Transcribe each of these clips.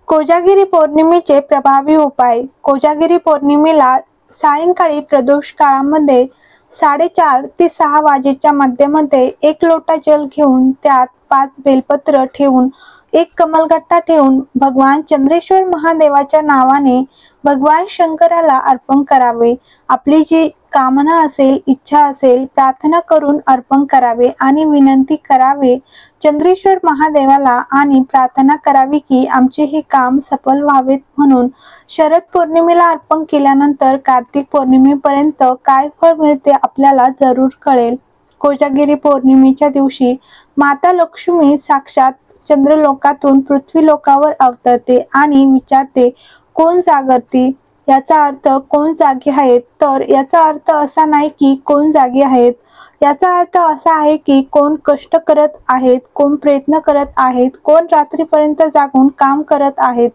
कोजागिरी पौर्णिमेचे प्रभावी उपाय. कोजागिरी पौर्णिमेला सायंकाळी प्रदोष काळामध्ये 4:30 ते 6 वाजेच्या मध्यमध्ये 1 लोटा जल घेऊन त्यात 5 बेलपत्र ठेवून एक कमलगट्टा ठेवून भगवान चंद्रेश्वर महादेवाच्या नावाने भगवान शंकराला अर्पण करावे. आपली जी कामना असेल, इच्छा असेल, प्रार्थना करून अर्पण करावे आणि विनंती करावे चंद्रेश्वर महादेवाला आणि प्रार्थना करावी की आमचे हे काम सफल व्हावेत म्हणून. शरद पौर्णिमेला अर्पण केल्यानंतर कार्तिक पौर्णिमेपर्यंत काय फळ मिळते आपल्याला जरूर कळेल. कोजागिरी पौर्णिमेच्या दिवशी माता लक्ष्मी साक्षात चंद्रलोकातून पृथ्वीलोकावर अवतरते आणि विचारते, कोण जागरती? याचा अर्थ कोण जागे आहेत? तर याचा अर्थ असा नाही की कोण जागे आहेत, याचा अर्थ असा आहे की कोण कष्ट करत आहेत, कोण प्रयत्न करत आहेत, कोण रात्रीपर्यंत जागून काम करत आहेत.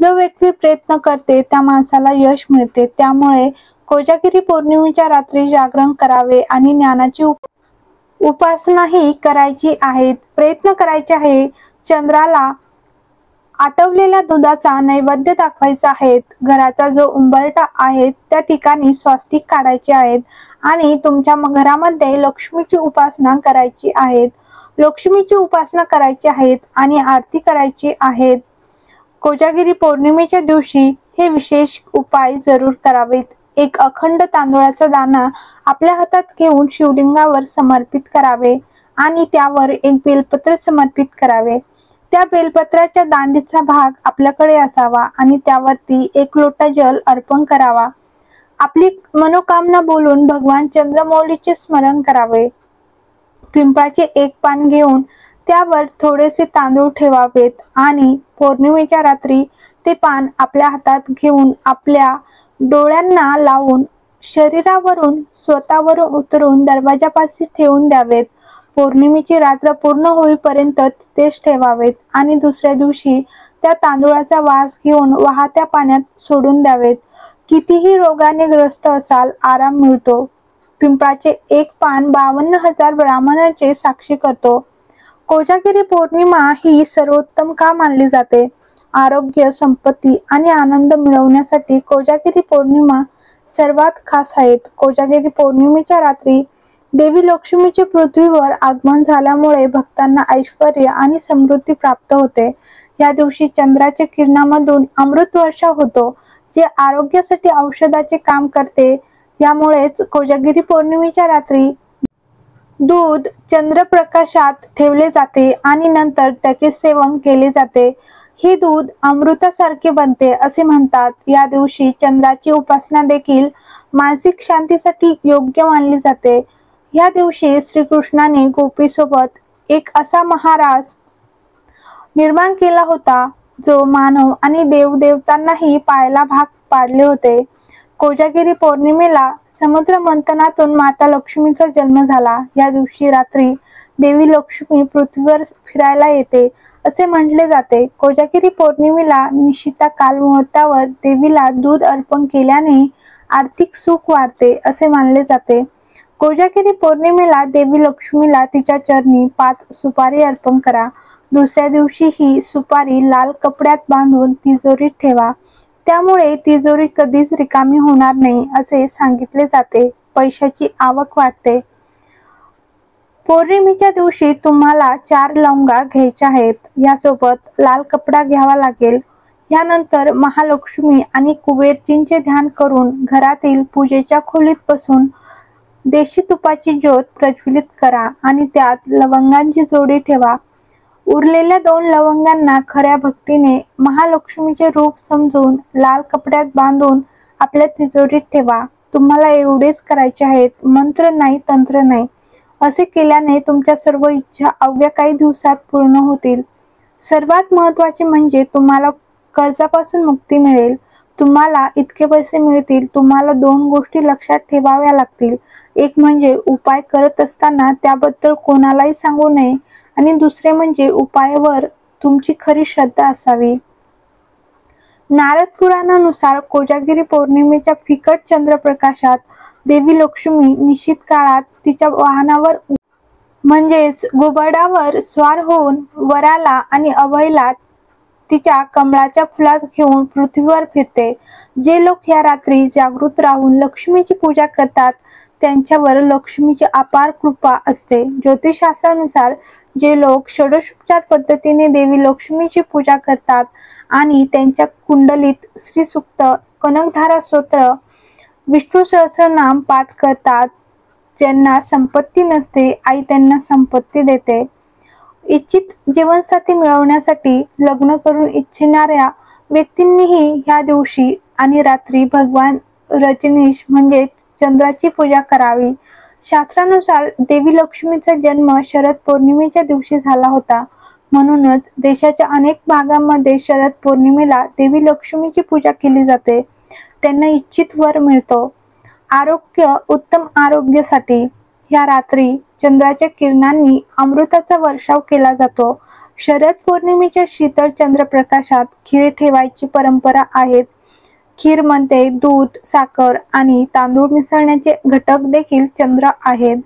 जो व्यक्ती प्रयत्न करते त्या माणसाला यश मिळते. त्यामुळे कोजागिरी पौर्णिमेच्या रात्री जागरण करावे आणि ज्ञानाची उपासनाही करायची आहे. प्रयत्न करायचे आहे. चंद्राला आटवलेल्या दुधाचा नैवेद्य दाखवायचा आहे. घराचा जो उंबरठा आहे त्या ठिकाणी स्वास्तिक काढायचे आहेत आणि तुमच्या घरामध्ये लक्ष्मीची उपासना करायची आहे. लक्ष्मीची उपासना करायची आहेत आणि आरती करायची आहेत. कोजागिरी पौर्णिमेच्या दिवशी हे विशेष उपाय जरूर करावेत. एक अखंड तांदूळाचा दाणा आपल्या हातात घेऊन शिवलिंगावर समर्पित करावे आणि त्यावर एक बेलपत्र समर्पित करावे. त्या बेलपत्राच्या दांडीचा भाग आपल्याकडे असावा आणि त्यावरती 1 लोटा जल अर्पण करावा. आपली मनोकामना बोलून भगवान चंद्रमौलीचे स्मरण करावे. पिंपळाचे एक पान घेऊन त्यावर थोडेसे तांदूळ ठेवावेत आणि पौर्णिमेच्या रात्री ते पान आपल्या हातात घेऊन आपल्या डोळ्यांना लावून शरीरावरून स्वतःवरून उतरून दरवाजापाशी ठेवून द्यावेत. पौर्णिमेची रात्र पूर्ण होईपर्यंत तिथेच ठेवावेत आणि दुसऱ्या दिवशी त्या तांदूळाचा वास घेऊन वाहत्या पाण्यात सोडून द्यावेत. कितीही रोगाने ग्रस्त असाल, आराम मिळतो. पिंपळाचे एक पान 52,000 ब्राह्मणांचे साक्षी करतो. कोजागिरी पौर्णिमा ही सर्वोत्तम का मानली जाते? आरोग्य, संपत्ती आणि आनंद मिळवण्यासाठी कोजागिरी पौर्णिमा सर्वात खास आहेत. कोजागिरी पौर्णिमेच्या रात्री देवी लक्ष्मीचे पृथ्वीवर आगमन झाल्यामुळे भक्तांना ऐश्वर्य आणि समृद्धी प्राप्त होते. या दिवशी चंद्राच्या किरणामधून अमृत वर्षा होतो, जे आरोग्यासाठी औषधाचे काम करते. यामुळेच कोजागिरी पौर्णिमेच्या रात्री दूध चंद्रप्रकाशात ठेवले जाते आणि नंतर त्याचे सेवन केले जाते. हे दूध अमृतासारखे बनते असे म्हणतात. या दिवशी चंद्राची उपासना देखील मानसिक शांतीसाठी योग्य मानली जाते. या दिवशी श्रीकृष्णाने गोपीसोबत एक असा महारास निर्माण केला होता जो मानव आणि देवदेवतांनाही पाहायला भाग पाडले होते. कोजागिरी पौर्णिमेला समुद्र मंथनातून माता लक्ष्मीचा जन्म झाला. या दिवशी रात्री देवी लक्ष्मी पृथ्वीवर फिरायला येते असे म्हटले जाते. कोजागिरी पौर्णिमेला निशिता काल मुहूर्तावर देवीला दूध अर्पण केल्याने आर्थिक सुख वाढते असे मानले जाते. कोजागिरी पौर्णिमेला देवी लक्ष्मीला तिच्या चरणी 5 सुपारी अर्पण करा. दुसऱ्या दिवशी ही सुपारी लाल कपड्यात बांधून तिजोरीत ठेवा. त्यामुळे तिजोरी कधीच रिकामी होणार नाही असे सांगितले जाते. पैशाची आवक वाढते. पौर्णिमेच्या दिवशी तुम्हाला 4 लवंगा घ्यायच्या आहेत. यासोबत लाल कपडा घ्यावा लागेल. यानंतर महालक्ष्मी आणि कुबेरजींचे ध्यान करून घरातील पूजेच्या खोलीत बसून देशी तुपाची ज्योत प्रज्वलित करा आणि त्यात लवंगांची जोडी ठेवा. उरलेल्या 2 लवंगांना खऱ्या भक्तीने महालक्ष्मीचे रूप समजून लाल कपड्यात बांधून आपल्या तिजोरीत ठेवा. तुम्हाला एवढेच करायचे आहेत. मंत्र नाही, तंत्र नाही. असे केल्याने तुमच्या सर्व इच्छा अवघ्या काही दिवसात पूर्ण होतील. सर्वात महत्त्वाचे म्हणजे तुम्हाला कर्जापासून मुक्ती मिळेल. तुम्हाला इतके पैसे मिळतील. तुम्हाला 2 गोष्टी लक्षात ठेवाव्या लागतील. एक म्हणजे उपाय करत असताना त्याबद्दल कोणालाही सांगू नये आणि दुसरे म्हणजे उपायावर तुमची खरी श्रद्धा असावी. नारद पुराणानुसार कोजागिरी पौर्णिमेच्या फिकट चंद्रप्रकाशात देवी लक्ष्मी निश्चित काळात तिच्या वाहनावर म्हणजेच घुबडावर स्वार होऊन वराला आणि अभयला तिच्या कमळाच्या फुलात घेऊन पृथ्वीवर फिरते. जे लोक या रात्री जागृत राहून लक्ष्मीची पूजा करतात त्यांच्यावर लक्ष्मीची अपार कृपा असते. ज्योतिषशास्त्रानुसार जे लोक षोडशोपचार पद्धतीने देवी लक्ष्मीची पूजा करतात आणि त्यांच्या कुंडलीत श्रीसूक्त, कनकधारा स्तोत्र, विष्णू सहस्रनाम पाठ करतात, ज्यांना संपत्ती नसते आई त्यांना संपत्ती देते. इच्छित जीवनसाथी मिळवण्यासाठी लग्न करून इच्छिणाऱ्या व्यक्तींनीही ह्या दिवशी आणि रात्री भगवान रजनीश म्हणजे चंद्राची पूजा करावी. शास्त्रानुसार देवी लक्ष्मीचा जन्म शरद पौर्णिमेच्या दिवशी झाला होता. म्हणूनच देशाच्या अनेक भागांमध्ये शरद पौर्णिमेला देवी लक्ष्मीची पूजा केली जाते. त्यांना इच्छित वर मिळतो. उत्तम आरोग्यासाठी या रात्री चंद्राच्या किरणांनी अमृताचा वर्षाव केला जातो. शरद पौर्णिमेच्या शीतल चंद्रप्रकाशात खीर ठेवायची परंपरा आहे. खीरमध्ये दूध, साखर आणि तांदूळ मिसळण्याचे घटक देखील चंद्र आहेत.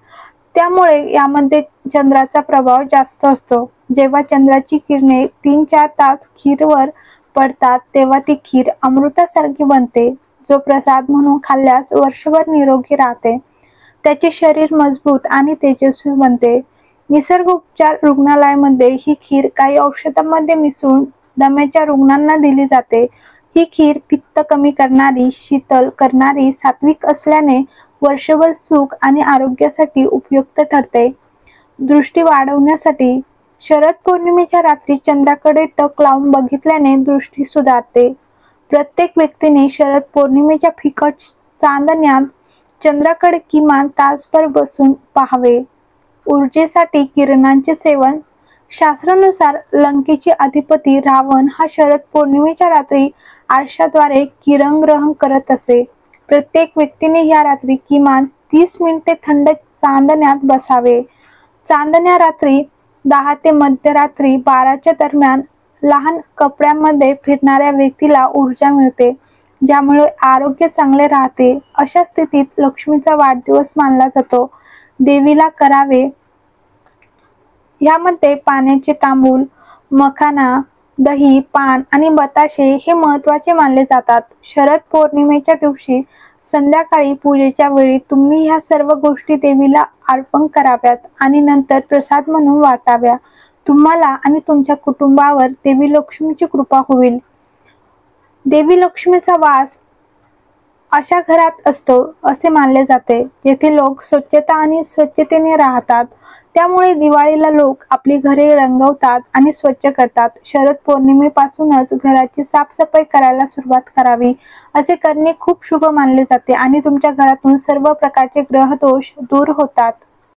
त्यामुळे यामध्ये चंद्राचा प्रभाव जास्त असतो. जेव्हा चंद्राची किरणे 3-4 तास खीरवर पडतात तेव्हा ती खीर अमृतासारखी बनते, जो प्रसाद म्हणून खाल्ल्यास वर्षभर निरोगी राहते. त्याचे शरीर मजबूत आणि तेजस्वी बनते. निसर्ग उपचार रुग्णालयामध्ये ही खीर काही औषधांमध्ये मिसळून दम्याच्या रुग्णांना दिली जाते. ही खीर पित्त कमी करणारी, शीतल करणारी, सात्विक असल्याने वर्षभर सुख आणि आरोग्यासाठी उपयुक्त ठरते. दृष्टी वाढवण्यासाठी शरद पौर्णिमेच्या रात्री चंद्राकडे टक लावून बघितल्याने दृष्टी सुधारते. प्रत्येक व्यक्तीने शरद पौर्णिमेच्या फिकट चांदण्यात चंद्राकडे किमान तासभर बसून पाहावे. ऊर्जेसाठी किरणांचे सेवन. शास्त्रानुसार लंकेचे अधिपती रावण हा शरद पौर्णिमेच्या रात्री आरशाद्वारे किरण ग्रहण करत असे. प्रत्येक व्यक्तीने या रात्री किमान 30 मिनिटे थंड चांदण्यात बसावे. चांदण्या रात्री 10 ते मध्यरात्री 12च्या दरम्यान लहान कपड्यांमध्ये फिरणाऱ्या व्यक्तीला ऊर्जा मिळते, ज्यामुळे आरोग्य चांगले राहते. अशा स्थितीत लक्ष्मीचा वाढदिवस मानला जातो. देवीला करावे. यामध्ये पाण्याचे तांबूल, मखाना, दही, पान आणि बताशे हे महत्त्वाचे मानले जातात. शरद पौर्णिमेच्या दिवशी संध्याकाळी पूजेच्या वेळी तुम्ही ह्या सर्व गोष्टी देवीला अर्पण कराव्यात आणि नंतर प्रसाद म्हणून वाटाव्या. तुम्हाला आणि तुमच्या कुटुंबावर देवी लक्ष्मीची कृपा होईल. देवी लक्ष्मीचा वास अशा घरात असतो असे मानले जाते जेथे लोक स्वच्छता आणि स्वच्छतेने राहतात. त्यामुळे दिवाळीला लोक आपली घरे रंगवतात आणि स्वच्छ करतात. शरद पौर्णिमेपासूनच घराची साफसफाई करायला सुरुवात करावी. असे करणे खूप शुभ मानले जाते आणि तुमच्या घरातून सर्व प्रकारचे ग्रहदोष दूर होतात.